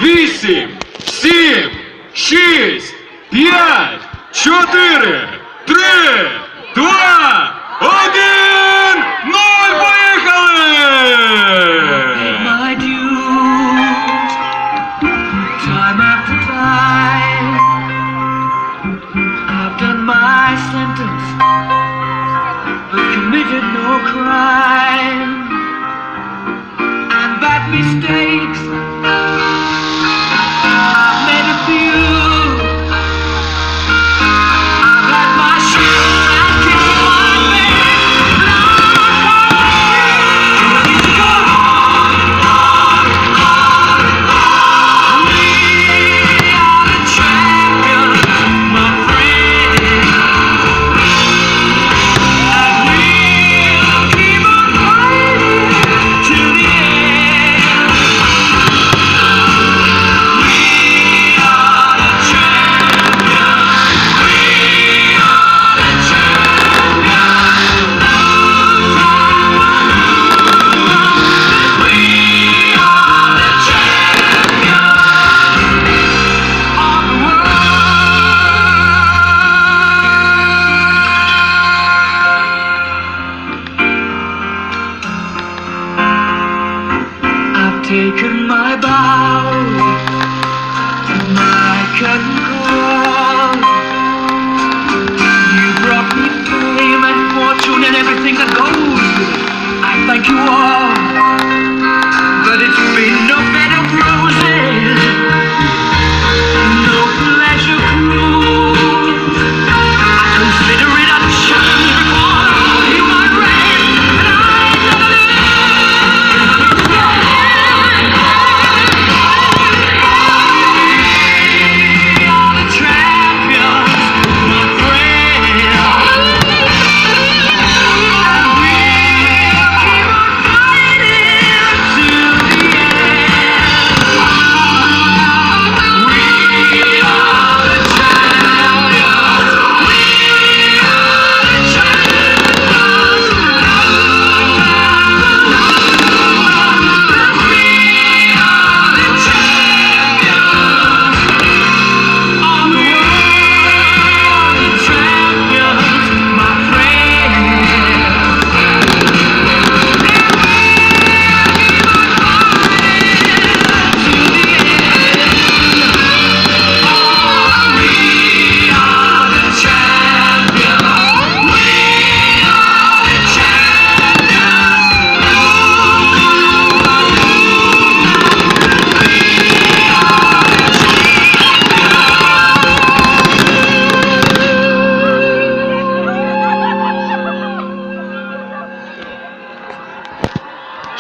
8, 7, 6, 5, 4, 3, 2, 1, 0, поїхали! My dues, time after time, I've done my sentence, but committed no crime. And bad mistakes, I've made a few. I've had my share and kissed my face, but taken my bow, my curtain call. You brought me fame and fortune and everything that goes with it. I thank you all, but it's been no